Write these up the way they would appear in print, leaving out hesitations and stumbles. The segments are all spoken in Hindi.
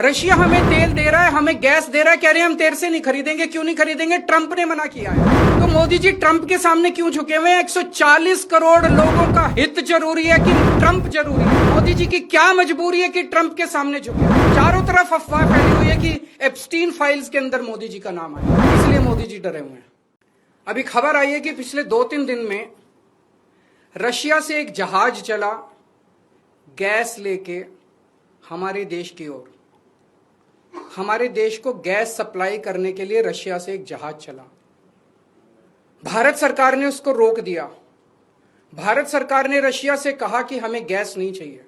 रशिया हमें तेल दे रहा है, हमें गैस दे रहा है, कह रहे हैं हम तेरे से नहीं खरीदेंगे। क्यों नहीं खरीदेंगे? ट्रंप ने मना किया है। तो मोदी जी ट्रंप के सामने क्यों झुके हुए हैं? 140 करोड़ लोगों का हित जरूरी है कि ट्रंप जरूरी है? मोदी जी की क्या मजबूरी है कि ट्रंप के सामने झुके? चारों तरफ अफवाह फैली हुई है कि एप्स्टीन फाइल्स के अंदर मोदी जी का नाम आया, इसलिए मोदी जी डरे हुए हैं। अभी खबर आई है कि पिछले 2-3 दिन में रशिया से एक जहाज चला गैस लेके हमारे देश की ओर। हमारे देश को गैस सप्लाई करने के लिए रशिया से एक जहाज चला। भारत सरकार ने उसको रोक दिया। भारत सरकार ने रशिया से कहा कि हमें गैस नहीं चाहिए।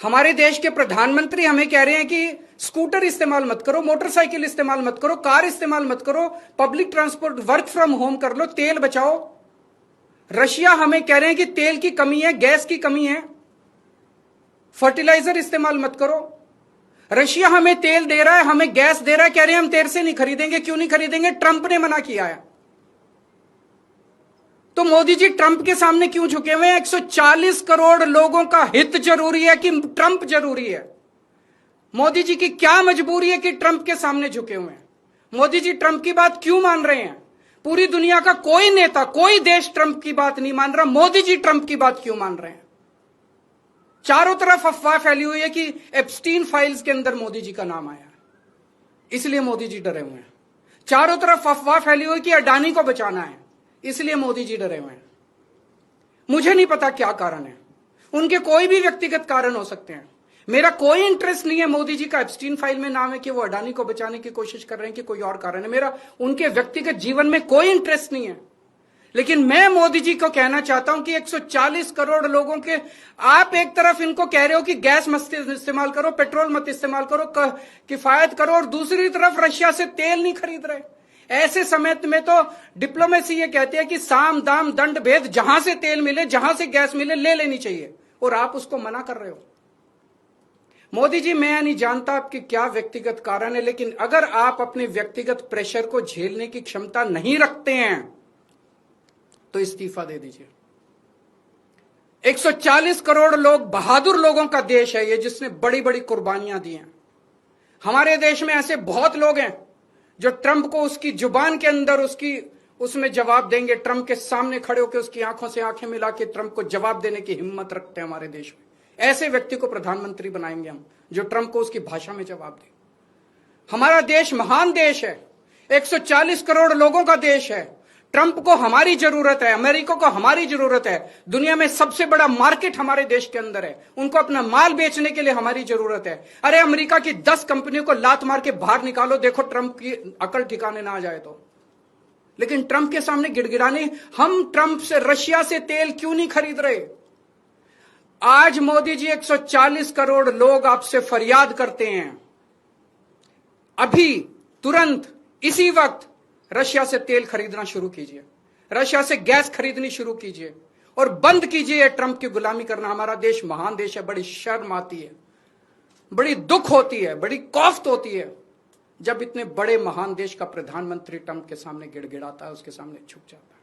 हमारे देश के प्रधानमंत्री हमें कह रहे हैं कि स्कूटर इस्तेमाल मत करो, मोटरसाइकिल इस्तेमाल मत करो, कार इस्तेमाल मत करो, public transport, work from home कर लो, तेल बचाओ। रशिया हमें कह रहे हैं कि तेल की कमी है, गैस की कमी है, फर्टिलाइजर इस्तेमाल मत करो। रशिया हमें तेल दे रहा है, हमें गैस दे रहा है, कह रहे हैं हम तेरे से नहीं खरीदेंगे। क्यों नहीं खरीदेंगे? ट्रंप ने मना किया है। तो मोदी जी ट्रंप के सामने क्यों झुके हुए हैं? 140 करोड़ लोगों का हित जरूरी है कि ट्रंप जरूरी है? मोदी जी की क्या मजबूरी है कि ट्रंप के सामने झुके हुए हैं? मोदी जी ट्रंप की बात क्यों मान रहे हैं? पूरी दुनिया का कोई नेता, कोई देश ट्रंप की बात नहीं मान रहा, मोदी जी ट्रंप की बात क्यों मान रहे हैं? चारों तरफ अफवाह फैली हुई है कि एप्स्टीन फाइल्स के अंदर मोदी जी का नाम आया, इसलिए मोदी जी डरे हुए हैं। चारों तरफ अफवाह फैली हुई कि अडानी को बचाना है, इसलिए मोदी जी डरे हुए हैं। मुझे नहीं पता क्या कारण है, उनके कोई भी व्यक्तिगत कारण हो सकते हैं। मेरा कोई इंटरेस्ट नहीं है मोदी जी का एप्स्टीन फाइल में नाम है कि वो अडानी को बचाने की कोशिश कर रहे हैं कि कोई और कारण है। मेरा उनके व्यक्तिगत जीवन में कोई इंटरेस्ट नहीं है। लेकिन मैं मोदी जी को कहना चाहता हूं कि 140 करोड़ लोगों के, आप एक तरफ इनको कह रहे हो कि गैस मत इस्तेमाल करो, पेट्रोल मत इस्तेमाल करो, किफायत करो, और दूसरी तरफ रशिया से तेल नहीं खरीद रहे। ऐसे समय में तो डिप्लोमेसी ये कहती है कि साम दाम दंड भेद, जहां से तेल मिले, जहां से गैस मिले, ले लेनी चाहिए, और आप उसको मना कर रहे हो। मोदी जी, मैं नहीं जानता आपके क्या व्यक्तिगत कारण है, लेकिन अगर आप अपने व्यक्तिगत प्रेशर को झेलने की क्षमता नहीं रखते हैं तो इस्तीफा दे दीजिए। 140 करोड़ लोग, बहादुर लोगों का देश है ये, जिसने बड़ी बड़ी कुर्बानियां दी हैं। हमारे देश में ऐसे बहुत लोग हैं जो ट्रंप को उसकी जुबान के अंदर उसमें जवाब देंगे, ट्रंप के सामने खड़े होकर उसकी आंखों से आंखें मिला के ट्रंप को जवाब देने की हिम्मत रखते हैं हमारे देश में। ऐसे व्यक्ति को प्रधानमंत्री बनाएंगे हम, जो ट्रंप को उसकी भाषा में जवाब दे। हमारा देश महान देश है, 140 करोड़ लोगों का देश है। ट्रंप को हमारी जरूरत है, अमेरिका को हमारी जरूरत है। दुनिया में सबसे बड़ा मार्केट हमारे देश के अंदर है, उनको अपना माल बेचने के लिए हमारी जरूरत है। अरे अमेरिका की 10 कंपनियों को लात मार के बाहर निकालो, देखो ट्रंप की अकल ठिकाने ना आ जाए तो। लेकिन ट्रंप के सामने गिड़गिड़ाने, हम ट्रंप से, रशिया से तेल क्यों नहीं खरीद रहे? आज मोदी जी 140 करोड़ लोग आपसे फरियाद करते हैं, अभी तुरंत इसी वक्त रशिया से तेल खरीदना शुरू कीजिए, रशिया से गैस खरीदनी शुरू कीजिए, और बंद कीजिए ट्रंप की गुलामी करना। हमारा देश महान देश है। बड़ी शर्म आती है, बड़ी दुख होती है, बड़ी कौफ्त होती है जब इतने बड़े महान देश का प्रधानमंत्री ट्रंप के सामने गिड़गिड़ाता है, उसके सामने झुक जाता है।